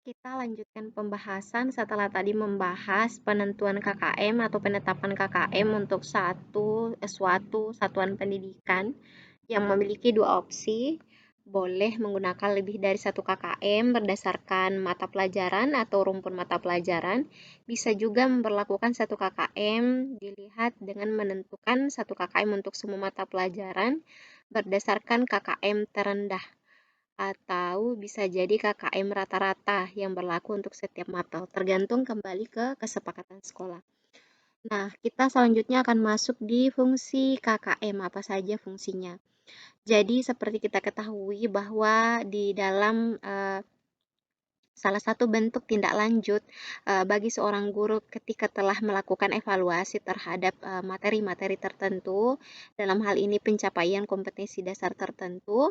Kita lanjutkan pembahasan setelah tadi membahas penentuan KKM atau penetapan KKM untuk suatu satuan pendidikan yang memiliki dua opsi, boleh menggunakan lebih dari satu KKM berdasarkan mata pelajaran atau rumpun mata pelajaran. Bisa juga memperlakukan satu KKM dilihat dengan menentukan satu KKM untuk semua mata pelajaran berdasarkan KKM terendah atau bisa jadi KKM rata-rata yang berlaku untuk setiap mata, tergantung kembali ke kesepakatan sekolah. Nah, kita selanjutnya akan masuk di fungsi KKM, apa saja fungsinya. Jadi, seperti kita ketahui bahwa di dalam salah satu bentuk tindak lanjut bagi seorang guru ketika telah melakukan evaluasi terhadap materi-materi tertentu, dalam hal ini pencapaian kompetensi dasar tertentu,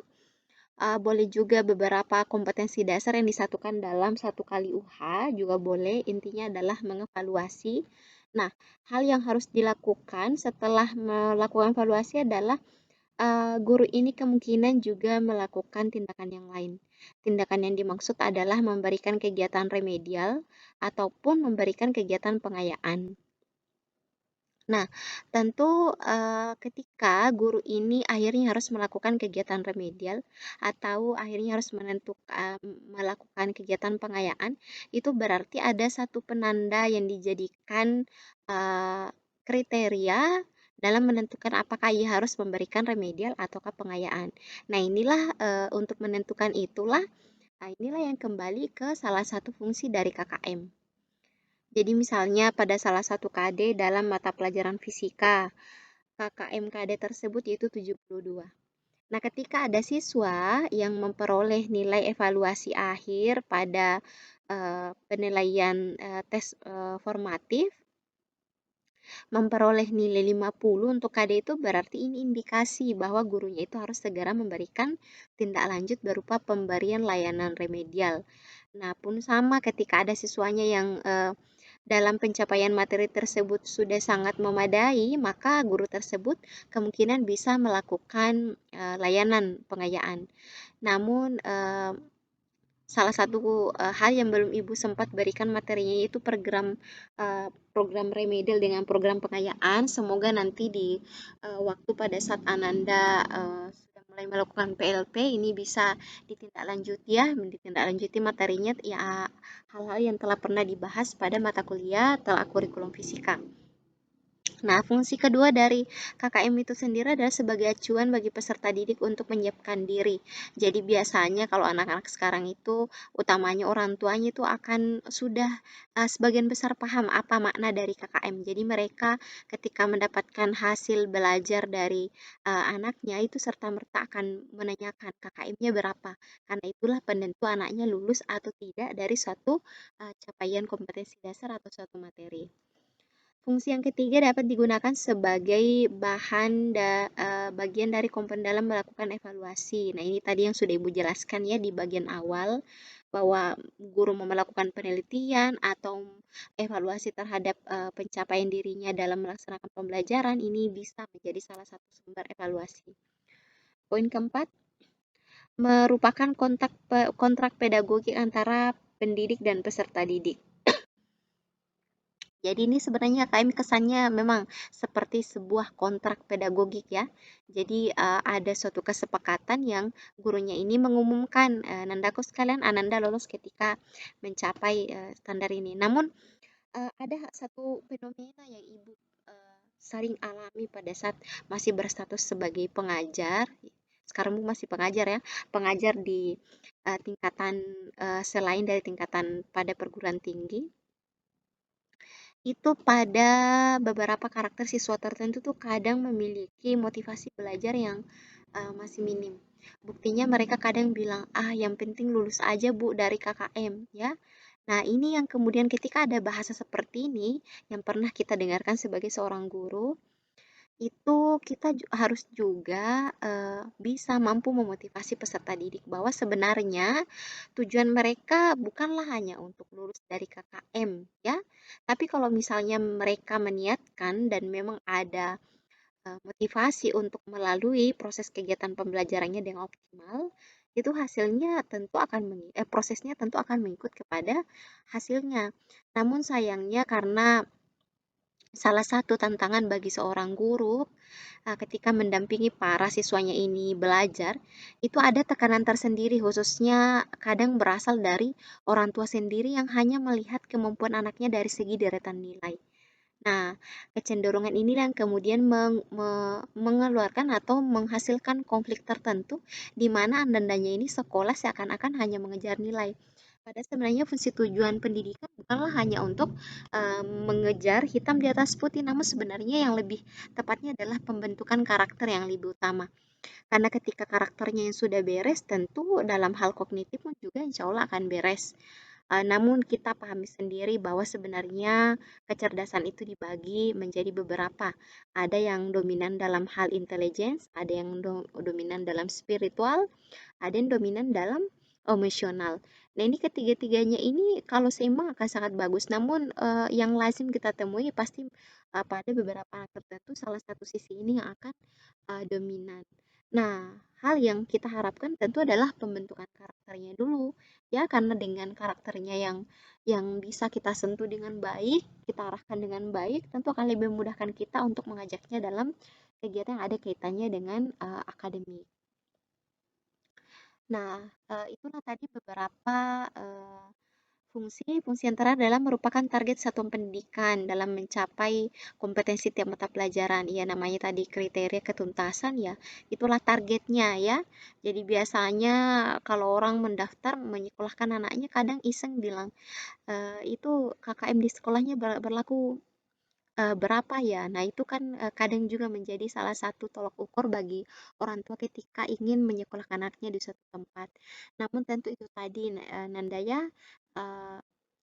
boleh juga beberapa kompetensi dasar yang disatukan dalam satu kali UH, juga boleh. Intinya adalah mengevaluasi. Nah, hal yang harus dilakukan setelah melakukan evaluasi adalah guru ini kemungkinan juga melakukan tindakan yang lain. Tindakan yang dimaksud adalah memberikan kegiatan remedial ataupun memberikan kegiatan pengayaan. Nah, tentu ketika guru ini akhirnya harus melakukan kegiatan remedial atau akhirnya harus melakukan kegiatan pengayaan, itu berarti ada satu penanda yang dijadikan kriteria dalam menentukan apakah ia harus memberikan remedial ataukah pengayaan. Nah, inilah untuk menentukan inilah yang kembali ke salah satu fungsi dari KKM. Jadi misalnya pada salah satu KD dalam mata pelajaran fisika, KKM KD tersebut yaitu 72. Nah, ketika ada siswa yang memperoleh nilai evaluasi akhir pada penilaian tes formatif, memperoleh nilai 50 untuk KD itu berarti ini indikasi bahwa gurunya itu harus segera memberikan tindak lanjut berupa pemberian layanan remedial. Nah, pun sama ketika ada siswanya yang dalam pencapaian materi tersebut sudah sangat memadai, maka guru tersebut kemungkinan bisa melakukan layanan pengayaan. Namun, salah satu hal yang belum Ibu sempat berikan materinya yaitu program remedial dengan program pengayaan. Semoga nanti di waktu pada saat Ananda sudah mulai melakukan PLP ini bisa ditindaklanjuti materinya ya, hal-hal yang telah pernah dibahas pada mata kuliah telah kurikulum fisika. Nah, fungsi kedua dari KKM itu sendiri adalah sebagai acuan bagi peserta didik untuk menyiapkan diri. Jadi biasanya kalau anak-anak sekarang itu utamanya orang tuanya itu akan sudah sebagian besar paham apa makna dari KKM. Jadi mereka ketika mendapatkan hasil belajar dari anaknya itu serta-merta akan menanyakan KKM-nya berapa. Karena itulah penentu anaknya lulus atau tidak dari suatu capaian kompetensi dasar atau suatu materi. Fungsi yang ketiga dapat digunakan sebagai bagian dari komponen dalam melakukan evaluasi. Nah, ini tadi yang sudah Ibu jelaskan ya di bagian awal, bahwa guru mau melakukan penelitian atau evaluasi terhadap pencapaian dirinya dalam melaksanakan pembelajaran, ini bisa menjadi salah satu sumber evaluasi. Poin keempat, merupakan kontrak pedagogik antara pendidik dan peserta didik. Jadi ini sebenarnya KKM kesannya memang seperti sebuah kontrak pedagogik ya. Jadi ada suatu kesepakatan yang gurunya ini mengumumkan, Nandaku sekalian, Ananda lolos ketika mencapai standar ini. Namun ada satu fenomena yang Ibu sering alami pada saat masih berstatus sebagai pengajar. Sekarang Bu masih pengajar ya, pengajar di tingkatan selain dari tingkatan pada perguruan tinggi. Itu pada beberapa karakter siswa tertentu tuh kadang memiliki motivasi belajar yang masih minim. Buktinya mereka kadang bilang, ah yang penting lulus aja Bu dari KKM ya. Nah, ini yang kemudian ketika ada bahasa seperti ini yang pernah kita dengarkan sebagai seorang guru, itu kita harus juga bisa mampu memotivasi peserta didik bahwa sebenarnya tujuan mereka bukanlah hanya untuk lulus dari KKM ya, tapi kalau misalnya mereka meniatkan dan memang ada motivasi untuk melalui proses kegiatan pembelajarannya dengan optimal, itu hasilnya tentu akan prosesnya tentu akan mengikut kepada hasilnya. Namun sayangnya karena salah satu tantangan bagi seorang guru ketika mendampingi para siswanya ini belajar, itu ada tekanan tersendiri khususnya kadang berasal dari orang tua sendiri yang hanya melihat kemampuan anaknya dari segi deretan nilai. Nah, kecenderungan ini yang kemudian mengeluarkan atau menghasilkan konflik tertentu di mana andandanya ini sekolah seakan-akan hanya mengejar nilai. Padahal sebenarnya fungsi tujuan pendidikan bukanlah hanya untuk mengejar hitam di atas putih, namun sebenarnya yang lebih tepatnya adalah pembentukan karakter yang lebih utama. Karena ketika karakternya yang sudah beres, tentu dalam hal kognitif pun juga insya Allah akan beres. Namun kita pahami sendiri bahwa sebenarnya kecerdasan itu dibagi menjadi beberapa. Ada yang dominan dalam hal intelligence, ada yang dominan dalam spiritual, ada yang dominan dalam emosional. Nah, ini ketiga-tiganya ini kalau seimbang akan sangat bagus. Namun yang lazim kita temui pasti pada beberapa anak tertentu salah satu sisi ini yang akan dominan. Nah, hal yang kita harapkan tentu adalah pembentukan karakternya dulu, ya karena dengan karakternya yang bisa kita sentuh dengan baik, kita arahkan dengan baik, tentu akan lebih memudahkan kita untuk mengajaknya dalam kegiatan yang ada kaitannya dengan akademik. Nah, itulah tadi beberapa fungsi yang terakhir adalah merupakan target satuan pendidikan dalam mencapai kompetensi tiap mata pelajaran. Ya, namanya tadi kriteria ketuntasan ya, itulah targetnya ya. Jadi biasanya kalau orang mendaftar menyekolahkan anaknya kadang iseng bilang, itu KKM di sekolahnya berlaku berapa ya? Nah, itu kan kadang juga menjadi salah satu tolak ukur bagi orang tua ketika ingin menyekolahkan anaknya di suatu tempat. Namun tentu itu tadi Nandaya, eh,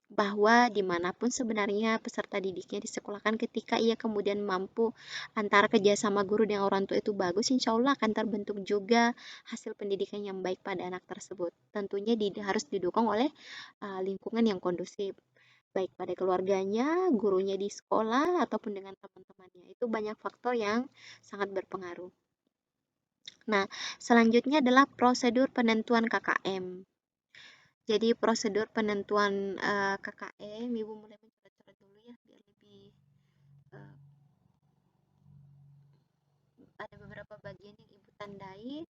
bahwa dimanapun sebenarnya peserta didiknya disekolahkan ketika ia kemudian mampu antara kerjasama guru dan orang tua itu bagus, insya Allah akan terbentuk juga hasil pendidikan yang baik pada anak tersebut. Tentunya harus didukung oleh lingkungan yang kondusif baik pada keluarganya, gurunya di sekolah, ataupun dengan teman-temannya. Itu banyak faktor yang sangat berpengaruh. Nah, selanjutnya adalah prosedur penentuan KKM. Jadi prosedur penentuan KKM, Ibu mulai mencoret-coret dulu ya, biar lebih eh, ada beberapa bagian yang Ibu tandai.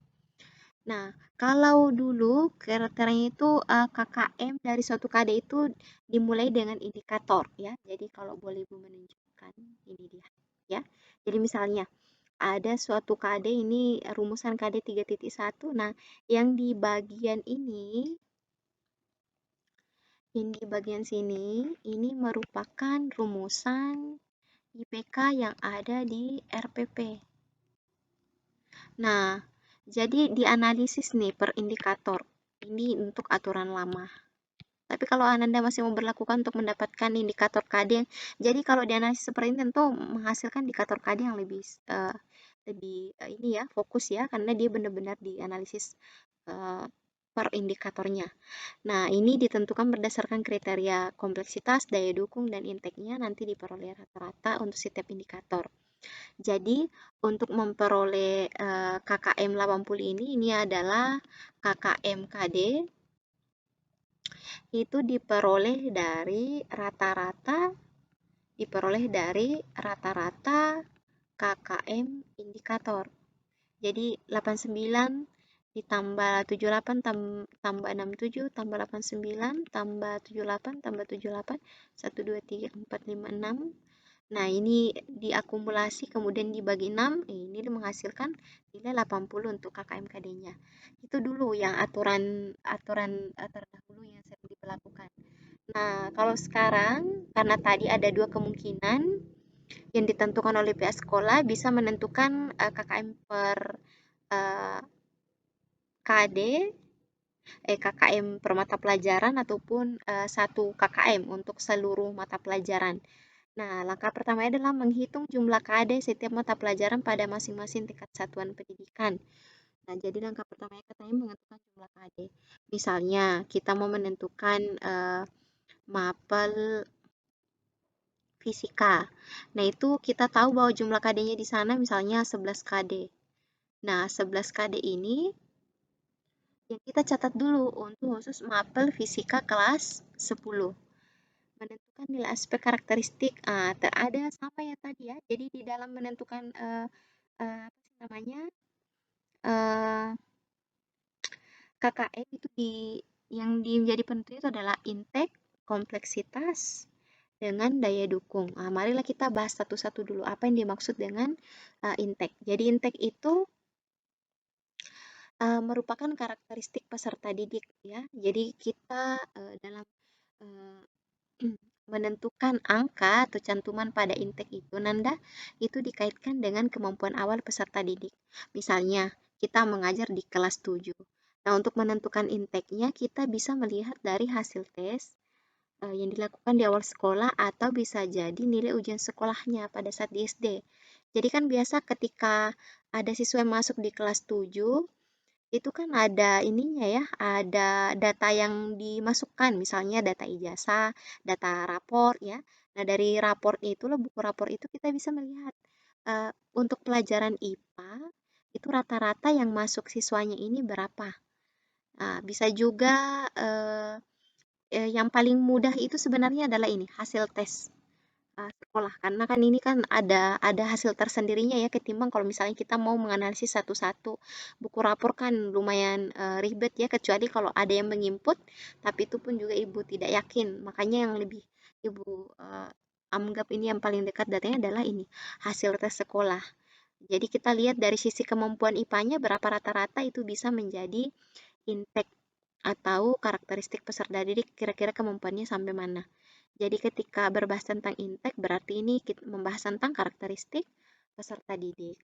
Nah, kalau dulu kriterianya itu KKM dari suatu KD itu dimulai dengan indikator ya. Jadi kalau boleh Ibu menunjukkan ini dia ya. Jadi misalnya ada suatu KD ini rumusan KD 3.1. Nah, yang di bagian ini, yang di bagian sini ini merupakan rumusan IPK yang ada di RPP. Nah, jadi dianalisis nih per indikator. Ini untuk aturan lama. Tapi kalau Ananda masih mau berlakukan untuk mendapatkan indikator KD, jadi kalau dianalisis seperti ini tentu menghasilkan indikator KD yang ini ya fokus ya, karena dia benar-benar dianalisis eh, per indikatornya. Nah, ini ditentukan berdasarkan kriteria kompleksitas, daya dukung, dan intake-nya nanti diperoleh rata-rata untuk setiap indikator. Jadi, untuk memperoleh KKM 80 ini adalah KKM KD itu diperoleh dari rata-rata KKM indikator. Jadi 89 ditambah 78 tambah 67 tambah 89 tambah 78 tambah 78 1 2 3 4 5 6. Nah, ini diakumulasi kemudian dibagi 6, ini menghasilkan nilai 80 untuk KKMKD-nya. Itu dulu yang aturan aturan terdahulu yang sering diberlakukan. Nah, kalau sekarang karena tadi ada dua kemungkinan yang ditentukan oleh pihak sekolah bisa menentukan KKM per eh, KD, KKM per mata pelajaran ataupun satu KKM untuk seluruh mata pelajaran. Nah, langkah pertama adalah menghitung jumlah KD setiap mata pelajaran pada masing-masing tingkat satuan pendidikan. Nah, jadi langkah pertamanya katanya menentukan jumlah KD. Misalnya, kita mau menentukan mapel fisika. Nah, itu kita tahu bahwa jumlah KD-nya di sana misalnya 11 KD. Nah, 11 KD ini Yang kita catat dulu untuk khusus mapel fisika kelas 10. Menentukan nilai aspek karakteristik, ada sama ya tadi ya. Jadi di dalam menentukan apa sih namanya eh, KKN itu yang menjadi penentu itu adalah intake, kompleksitas, dengan daya dukung. Marilah kita bahas satu-satu dulu apa yang dimaksud dengan intake. Jadi intake itu merupakan karakteristik peserta didik ya. Jadi kita dalam eh, menentukan angka atau cantuman pada intake itu, Nanda, itu dikaitkan dengan kemampuan awal peserta didik. Misalnya, kita mengajar di kelas 7. Nah, untuk menentukan intake-nya, kita bisa melihat dari hasil tes yang dilakukan di awal sekolah atau bisa jadi nilai ujian sekolahnya pada saat di SD. Jadi kan biasa ketika ada siswa yang masuk di kelas 7, itu kan ada ininya ya, ada data yang dimasukkan, misalnya data ijazah, data rapor ya. Nah, dari rapor itulah buku rapor itu kita bisa melihat untuk pelajaran IPA itu rata-rata yang masuk siswanya ini berapa. Bisa juga yang paling mudah itu sebenarnya adalah ini, hasil tes sekolah. Karena kan ini kan ada hasil tersendirinya ya ketimbang kalau misalnya kita mau menganalisis satu-satu. Buku rapor kan lumayan ribet ya, kecuali kalau ada yang menginput, tapi itu pun juga Ibu tidak yakin. Makanya yang lebih Ibu anggap ini yang paling dekat datanya adalah ini, hasil tes sekolah. Jadi kita lihat dari sisi kemampuan IPA-nya berapa rata-rata itu bisa menjadi intake atau karakteristik peserta didik kira-kira kemampuannya sampai mana. Jadi ketika berbahas tentang intake berarti ini kita membahas tentang karakteristik peserta didik.